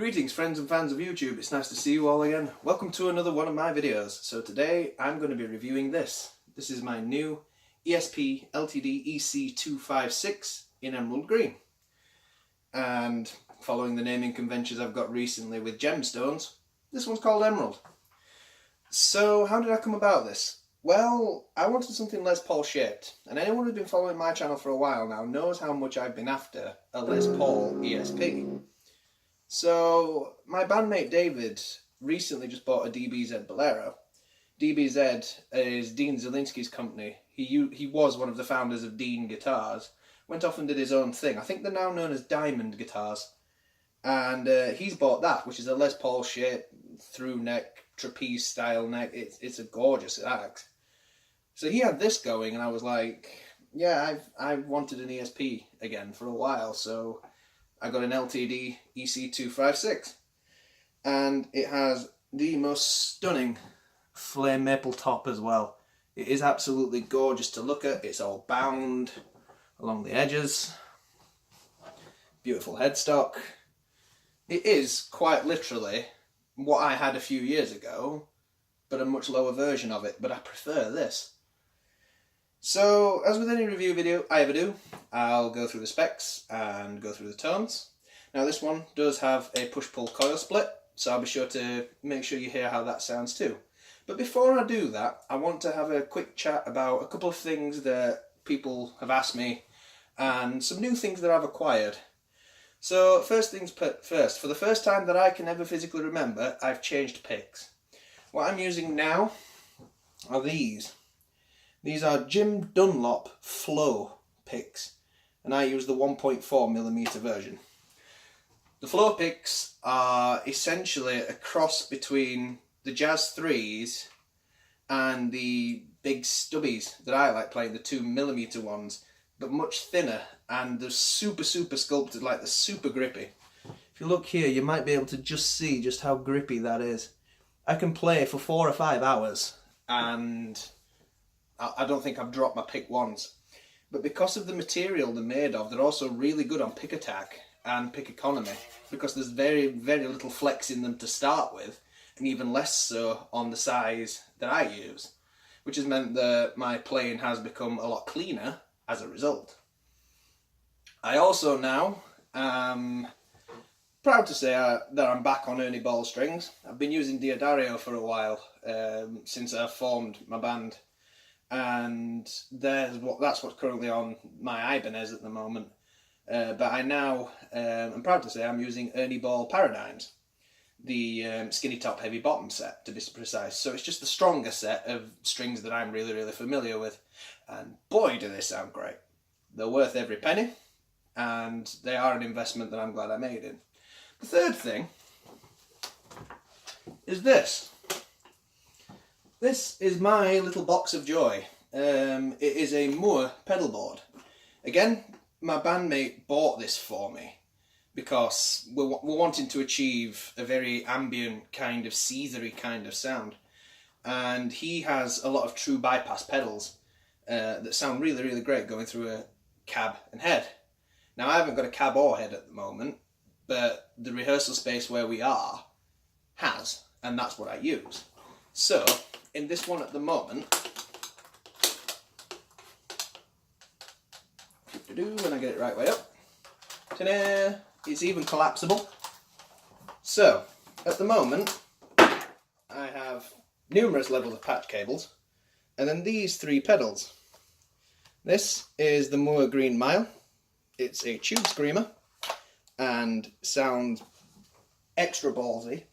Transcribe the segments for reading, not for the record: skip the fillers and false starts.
Greetings friends and fans of YouTube, it's nice to see you all again. Welcome to another one of my videos. So today I'm going to be reviewing this. This is my new ESP LTD Ec-256 in emerald green. And following the naming conventions I've got recently with gemstones, this one's called emerald. So how did I come about this? Well, I wanted something Les Paul shaped, and anyone who's been following my channel for a while now knows how much I've been after a Les Paul ESP. So my bandmate David recently just bought a DBZ Bolero. DBZ is Dean Zielinski's company. He was one of the founders of Dean Guitars. Went off and did his own thing. I think they're now known as Diamond Guitars. And he's bought that, which is a Les Paul shape, through neck, trapeze style neck. It's a gorgeous axe. So he had this going, and I was like, yeah, I've wanted an ESP again for a while, so I got an LTD Ec-256, and it has the most stunning flame maple top as well. It is absolutely gorgeous to look at. It's all bound along the edges. Beautiful headstock. It is quite literally what I had a few years ago, but a much lower version of it, but I prefer this. So, as with any review video I ever do, I'll go through the specs and go through the tones. Now this one does have a push-pull coil split, so I'll be sure to make sure you hear how that sounds too. But before I do that, I want to have a quick chat about a couple of things that people have asked me and some new things that I've acquired. So first things first, for the first time that I can ever physically remember, I've changed picks. What I'm using now are these. These are Jim Dunlop Flow picks, and I use the 1.4mm version. The Flow picks are essentially a cross between the Jazz 3s and the big stubbies that I like playing, the 2mm ones, but much thinner, and they're super sculpted, like they're super grippy. If you look here, you might be able to just see just how grippy that is. I can play for 4 or 5 hours, and I don't think I've dropped my pick once. But because of the material they're made of, they're also really good on pick attack and pick economy, because there's very little flex in them to start with, and even less so on the size that I use, which has meant that my playing has become a lot cleaner as a result. I also now am proud to say that I'm back on Ernie Ball strings. I've been using Diodario for a while, since I formed my band. And that's what's currently on my Ibanez at the moment. But I now, I'm proud to say I'm using Ernie Ball Paradigms, the skinny top heavy bottom set to be precise. So it's just the stronger set of strings that I'm really familiar with. And boy do they sound great. They're worth every penny, and they are an investment that I'm glad I made in. The third thing is this. This is my little box of joy. It is a Moore pedal board. Again, my bandmate bought this for me because we're wanting to achieve a very ambient kind of Caesary kind of sound. And he has a lot of true bypass pedals that sound really great going through a cab and head. Now I haven't got a cab or head at the moment, but the rehearsal space where we are has, and that's what I use. So, in this one at the moment, when I get it right way up, ta-da, it's even collapsible. So, at the moment, I have numerous levels of patch cables, and then these 3 pedals. This is the Moore Green Mile. It's a tube screamer, and sounds extra ballsy.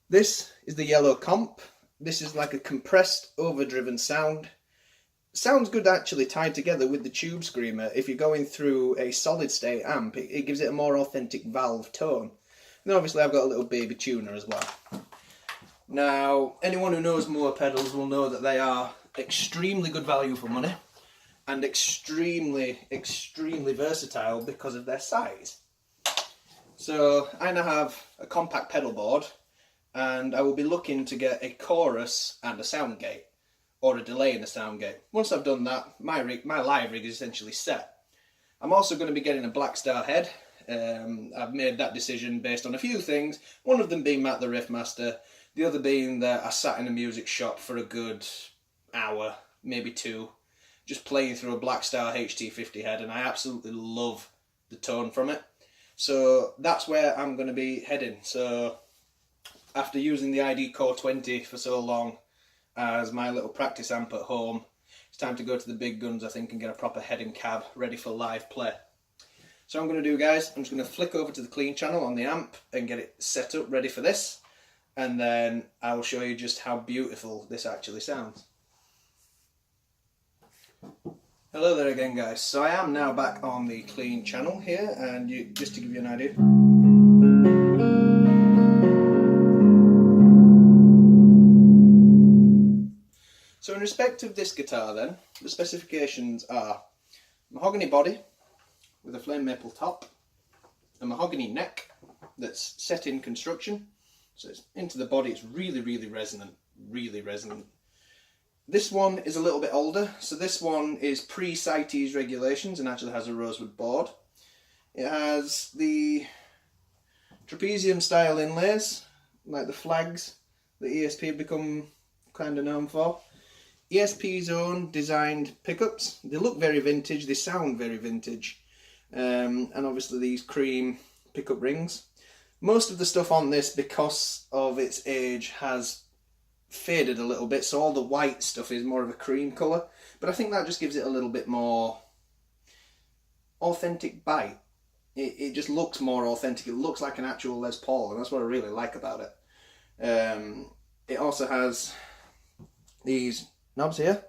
This is the Yellow Comp. This is like a compressed, overdriven sound. Sounds good actually tied together with the tube screamer. If you're going through a solid state amp, it gives it a more authentic valve tone. And then obviously I've got a little baby tuner as well. Now, anyone who knows Moore pedals will know that they are extremely good value for money and extremely versatile because of their size. So I now have a compact pedal board, and I will be looking to get a chorus and a sound gate, or a delay in the sound gate. Once I've done that, my live rig is essentially set. I'm also going to be getting a Black Star head I've made that decision based on a few things, one of them being Matt the Riff Master, the other being that I sat in a music shop for a good hour, maybe two, just playing through a Blackstar HT50 head, and I absolutely love the tone from it. So that's where I'm going to be heading. So after using the ID Core 20 for so long as my little practice amp at home, it's time to go to the big guns, I think, and get a proper head and cab ready for live play. So what I'm going to do, guys, I'm just going to flick over to the clean channel on the amp and get it set up ready for this, and then I will show you just how beautiful this actually sounds. Hello there again, guys. So I am now back on the clean channel here, and just to give you an idea. So in respect of this guitar then, the specifications are mahogany body with a flame maple top, a mahogany neck that's set in construction, so it's into the body, it's really, really resonant, really resonant. This one is a little bit older, so this one is pre-CITES regulations and actually has a rosewood board. It has the trapezium style inlays, like the flags that ESP have become kind of known for. ESP's own designed pickups. They look very vintage, they sound very vintage. And obviously these cream pickup rings. Most of the stuff on this, because of its age, has faded a little bit, so all the white stuff is more of a cream colour, but I think that just gives it a little bit more authentic bite. It just looks more authentic, it looks like an actual Les Paul, and that's what I really like about it. It also has these knobs here,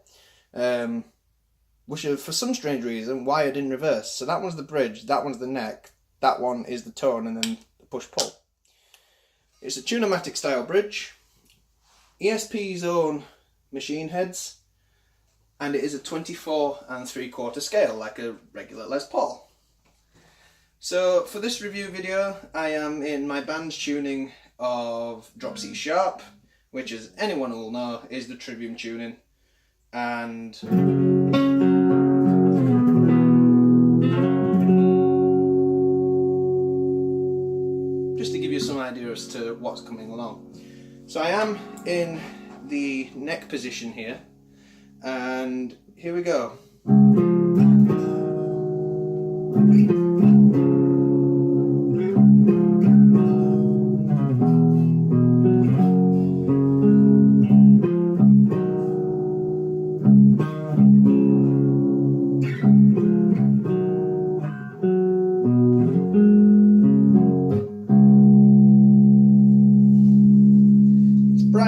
which are for some strange reason wired in reverse. So that one's the bridge, that one's the neck, that one is the tone, and then the push-pull. It's a Tune-o-matic style bridge, ESP's own machine heads, and it is a 24 3/4 scale like a regular Les Paul. So for this review video I am in my band's tuning of drop C sharp, which, as anyone will know, is the Trivium tuning, and just to give you some idea as to what's coming along. So I am in the neck position here, and here we go.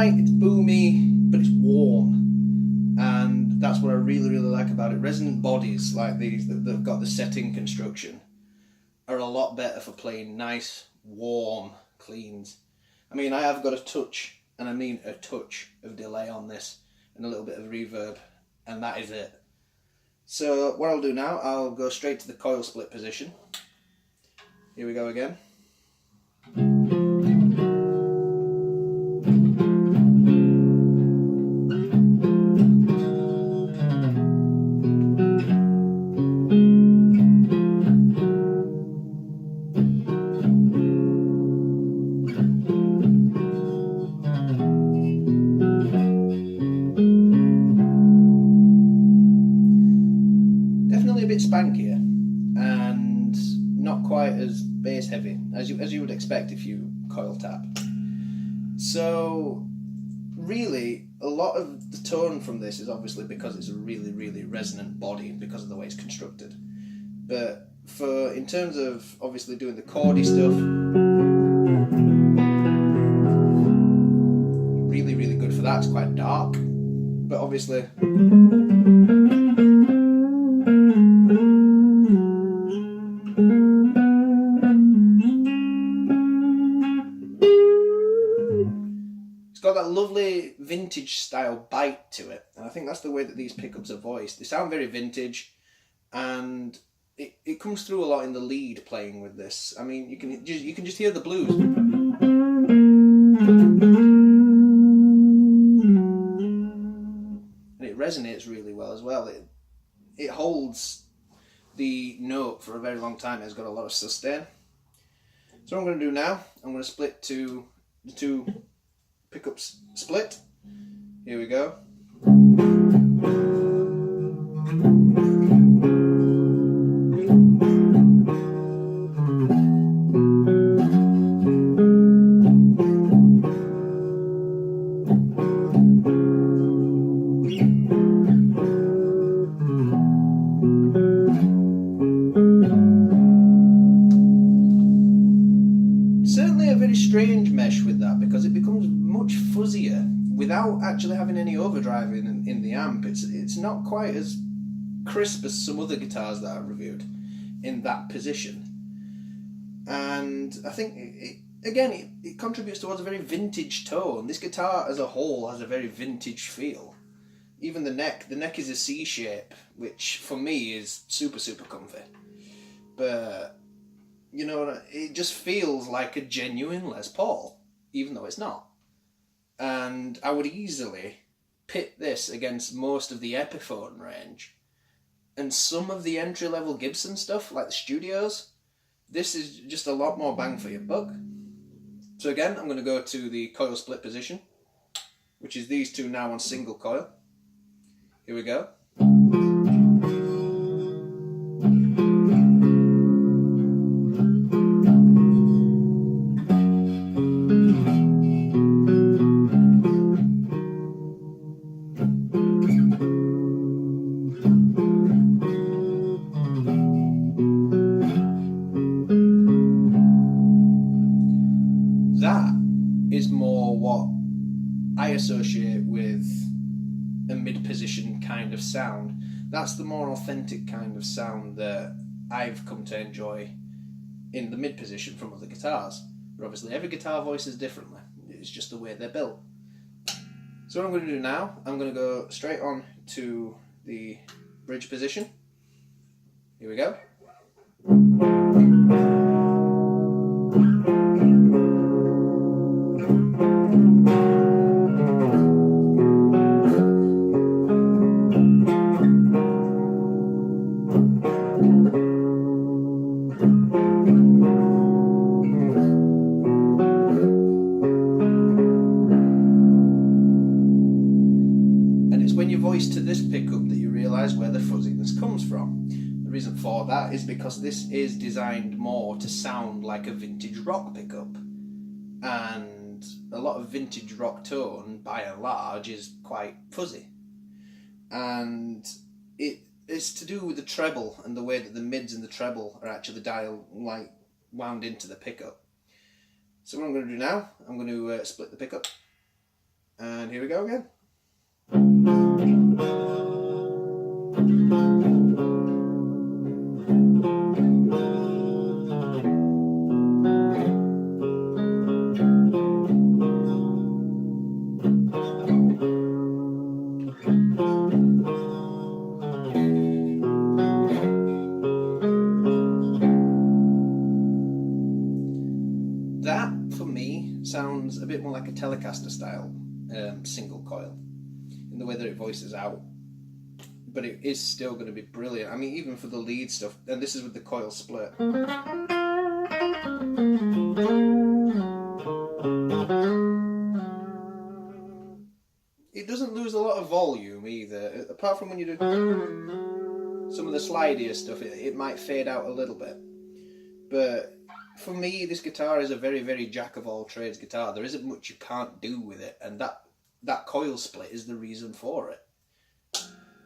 It's boomy, but it's warm, and that's what I really, really like about it. Resonant bodies like these that have got the setting construction are a lot better for playing nice, warm cleans. I mean, I have got a touch, and I mean a touch, of delay on this, and a little bit of reverb, and that is it. So what I'll do now, I'll go straight to the coil split position. Here we go again. Definitely a bit spankier and not quite as bass heavy as you would expect if you coil tap. So really a lot of the tone from this is obviously because it's a really, really resonant body because of the way it's constructed. But in terms of obviously doing the chordy stuff, really, really good for that. It's quite dark, but obviously it's got that lovely vintage style bite to it, and I think that's the way that these pickups are voiced. They sound very vintage, and it comes through a lot in the lead playing with this. I mean, you can just hear the blues. And it resonates really well as well. It holds the note for a very long time. It's got a lot of sustain. So what I'm going to do now, I'm going to split to the two pickups split. Here we go. Certainly a very strange mesh with that, because it becomes much fuzzier without actually having any overdrive in the amp. It's not quite as crisp as some other guitars that I've reviewed in that position. And I think it contributes towards a very vintage tone. This guitar as a whole has a very vintage feel. Even the neck is a C shape, which for me is super comfy. But you know, it just feels like a genuine Les Paul, even though it's not. And I would easily pit this against most of the Epiphone range and some of the entry-level Gibson stuff, like the Studios. This is just a lot more bang for your buck. So again, I'm going to go to the coil split position, which is these two now on single coil. Here we go. That is more what I associate with a mid-position kind of sound. That's the more authentic kind of sound that I've come to enjoy in the mid-position from other guitars. But obviously every guitar voices differently. It's just the way they're built. So what I'm going to do now, I'm going to go straight on to the bridge position. Here we go. When you voice to this pickup that you realise where the fuzziness comes from. The reason for that is because this is designed more to sound like a vintage rock pickup, and a lot of vintage rock tone by and large is quite fuzzy, and it's to do with the treble and the way that the mids and the treble are actually wound into the pickup. So what I'm going to do now, I'm going to split the pickup, and here we go again. That, for me, sounds a bit more like a Telecaster style single coil in the way that it voices out, but it is still going to be brilliant. I mean, even for the lead stuff, and this is with the coil split. It doesn't lose a lot of volume either, apart from when you do some of the slidier stuff, it might fade out a little bit. But for me, this guitar is a very jack of all trades guitar. There isn't much you can't do with it, and that coil split is the reason for it.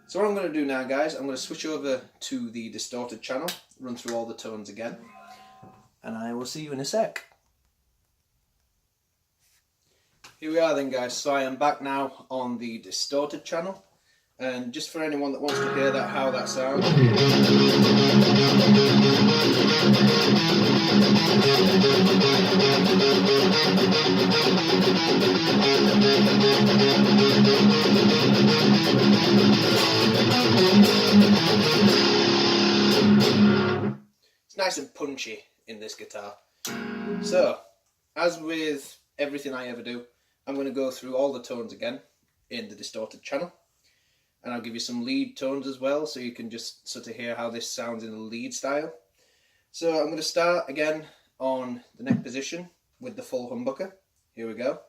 So what I'm going to do now, guys, I'm going to switch over to the distorted channel, run through all the tones again, and I will see you in a sec. Here we are then, guys. So I am back now on the distorted channel, and just for anyone that wants to hear that, how that sounds. It's nice and punchy in this guitar. So, as with everything I ever do, I'm going to go through all the tones again in the distorted channel, and I'll give you some lead tones as well, so you can just sort of hear how this sounds in the lead style. So I'm going to start again on the neck position with the full humbucker. Here we go.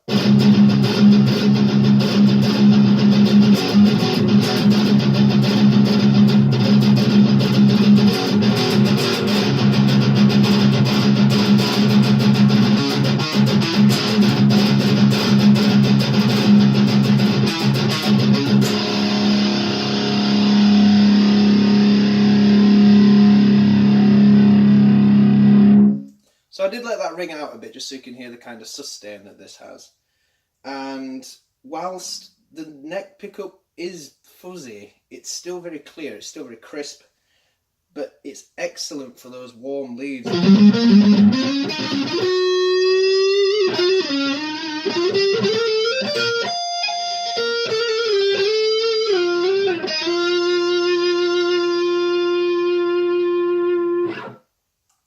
So I did let that ring out a bit just so you can hear the kind of sustain that this has. And whilst the neck pickup is fuzzy, it's still very clear, it's still very crisp, but it's excellent for those warm leads.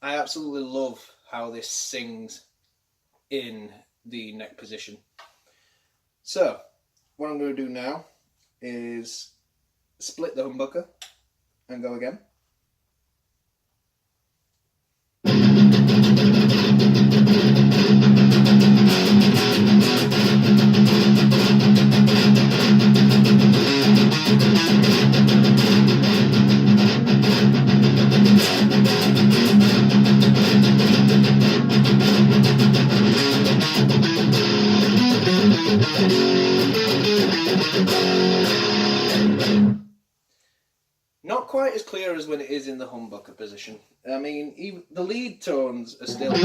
I absolutely love how this sings in the neck position. So what I'm going to do now is split the humbucker and go again. Not quite as clear as when it is in the humbucker position. I mean, even the lead tones are still... They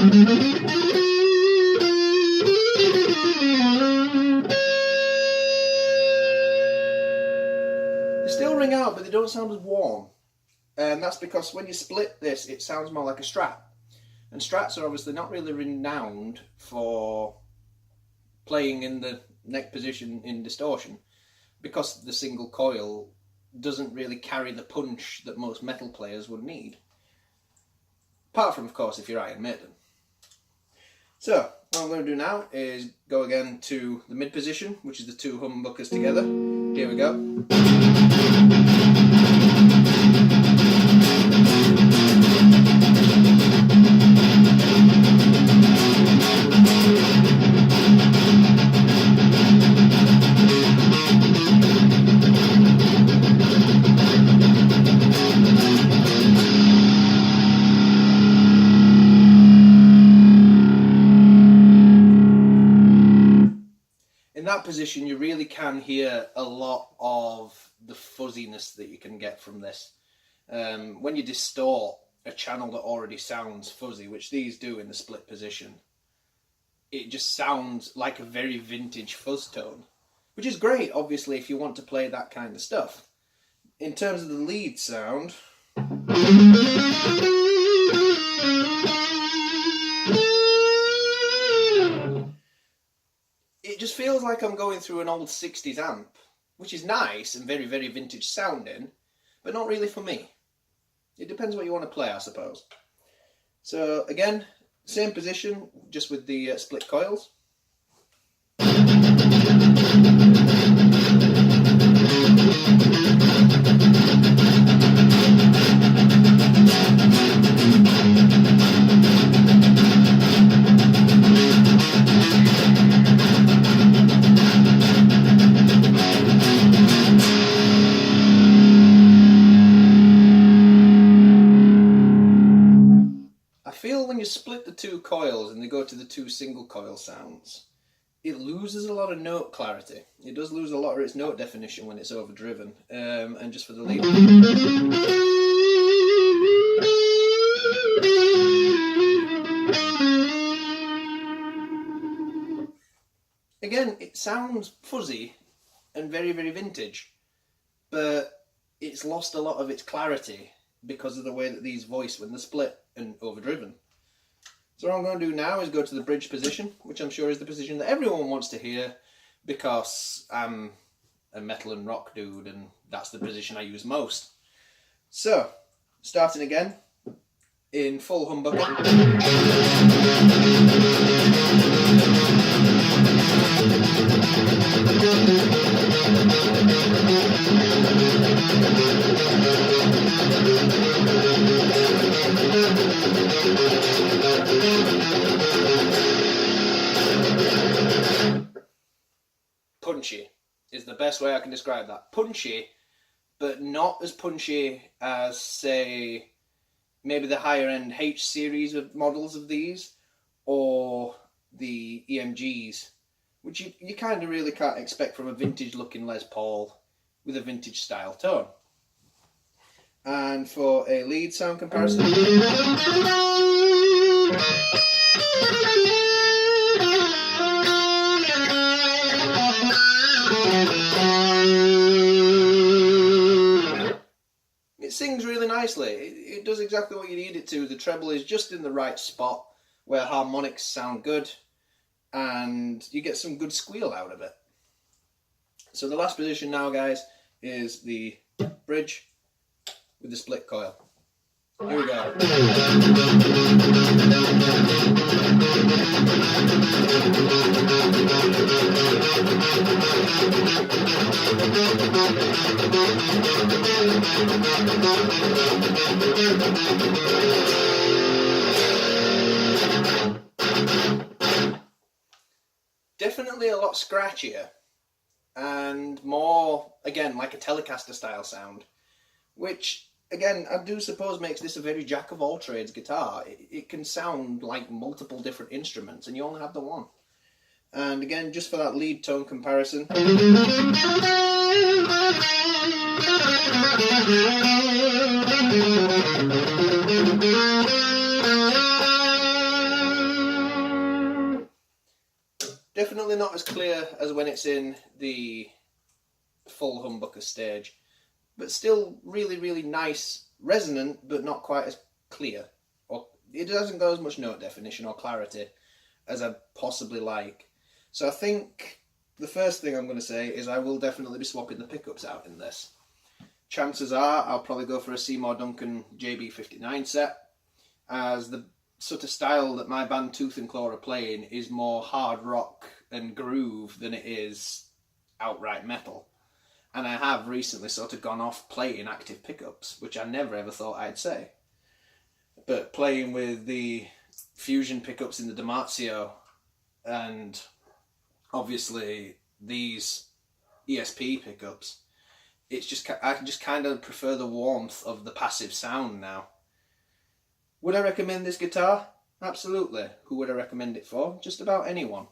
still ring out, but they don't sound as warm. And that's because when you split this, it sounds more like a Strat. And Strats are obviously not really renowned for playing in the neck position in distortion, because the single coil doesn't really carry the punch that most metal players would need. Apart from, of course, if you're Iron Maiden. So, what I'm going to do now is go again to the mid position, which is the two humbuckers together. Here we go. In that position, you really can hear a lot of the fuzziness that you can get from this. When you distort a channel that already sounds fuzzy, which these do in the split position, it just sounds like a very vintage fuzz tone, which is great, obviously, if you want to play that kind of stuff. In terms of the lead sound... it just feels like I'm going through an old 60s amp, which is nice and very, very vintage sounding, but not really for me. It depends what you want to play, I suppose. So again, same position, just with the split coils. When you split the two coils and they go to the two single coil sounds, it loses a lot of note clarity. It does lose a lot of its note definition when it's overdriven. And just for the lead, again, it sounds fuzzy and very, very vintage, but it's lost a lot of its clarity because of the way that these voice when they're split and overdriven. So what I'm going to do now is go to the bridge position, which I'm sure is the position that everyone wants to hear, because I'm a metal and rock dude and that's the position I use most. So, starting again in full humbucker. Punchy is the best way I can describe that. Punchy, but not as punchy as, say, maybe the higher end H series of models of these, or the EMGs, which you kind of really can't expect from a vintage looking Les Paul with a vintage style tone. And for a lead sound comparison, it sings really nicely. It does exactly what you need it to. The treble is just in the right spot where harmonics sound good, and you get some good squeal out of it. So the last position now, guys, is the bridge with the split coil. Here we go. Definitely a lot scratchier and more, again, like a Telecaster style sound, which, again, I do suppose makes this a very jack of all trades guitar. It can sound like multiple different instruments and you only have the one. And again, just for that lead tone comparison, definitely not as clear as when it's in the full humbucker stage, but still really, really nice, resonant, but not quite as clear. Or it doesn't go as much note definition or clarity as I'd possibly like. So I think the first thing I'm going to say is I will definitely be swapping the pickups out in this. Chances are I'll probably go for a Seymour Duncan JB59 set, as the sort of style that my band Tooth and Claw are playing is more hard rock and groove than it is outright metal. And I have recently sort of gone off playing active pickups, which I never ever thought I'd say. But playing with the fusion pickups in the Damasio, and obviously these ESP pickups, it's just, I just kind of prefer the warmth of the passive sound now. Would I recommend this guitar? Absolutely. Who would I recommend it for? Just about anyone.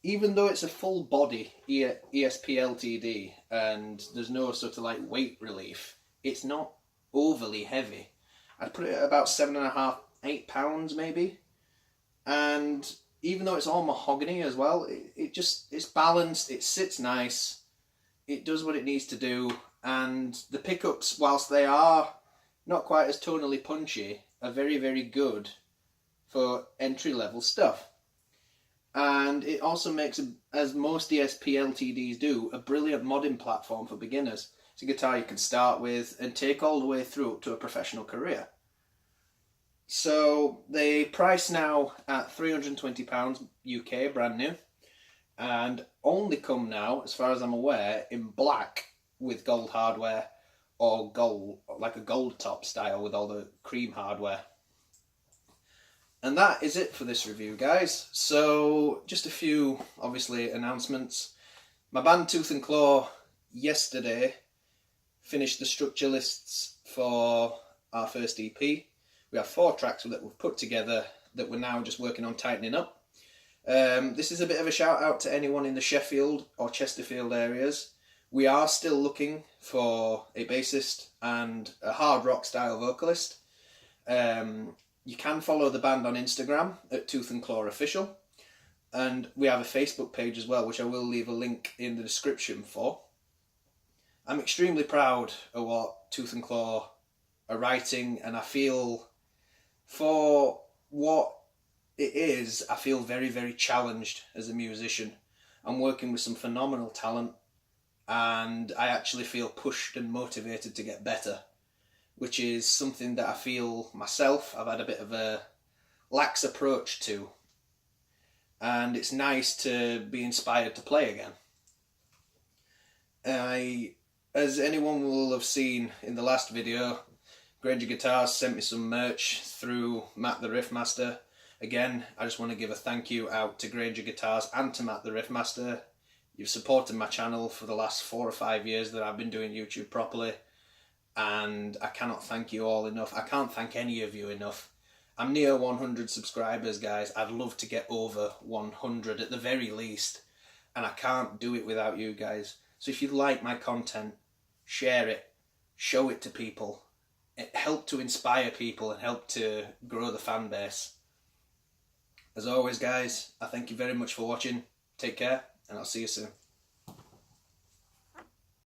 Even though it's a full body ESP LTD and there's no sort of like weight relief, it's not overly heavy. I'd put it at about 7.5, 8 pounds maybe. And even though it's all mahogany as well, it's balanced, it sits nice, it does what it needs to do, and the pickups, whilst they are not quite as tonally punchy, are very, very good for entry-level stuff. And it also makes, as most ESP LTDs do, a brilliant modding platform for beginners. It's a guitar you can start with and take all the way through up to a professional career. So they price now at £320 UK, brand new, and only come now, as far as I'm aware, in black with gold hardware, or gold, like a gold top style with all the cream hardware. And that is it for this review, guys. So just a few, obviously, announcements. My band Tooth and Claw yesterday finished the structure lists for our first EP. We have 4 tracks that we've put together that we're now just working on tightening up. This is a bit of a shout out to anyone in the Sheffield or Chesterfield areas. We are still looking for a bassist and a hard rock style vocalist. You can follow the band on Instagram at Tooth and Claw Official, and we have a Facebook page as well, which I will leave a link in the description for. I'm extremely proud of what Tooth and Claw are writing, and I feel, for what it is, I feel very, very challenged as a musician. I'm working with some phenomenal talent, and I actually feel pushed and motivated to get better, which is something that I feel myself I've had a bit of a lax approach to, and it's nice to be inspired to play again. As anyone will have seen in the last video, Granger Guitars sent me some merch through Matt the Riff Master. Again, I just want to give a thank you out to Granger Guitars and to Matt the Riffmaster. You've supported my channel for the last 4 or 5 years that I've been doing YouTube properly, and I cannot thank you all enough. I can't thank any of you enough. I'm near 100 subscribers, guys. I'd love to get over 100 at the very least, and I can't do it without you guys. So if you like my content, share it, show it to people. It helped to inspire people and help to grow the fan base. As always, guys, I thank you very much for watching. Take care, and I'll see you soon.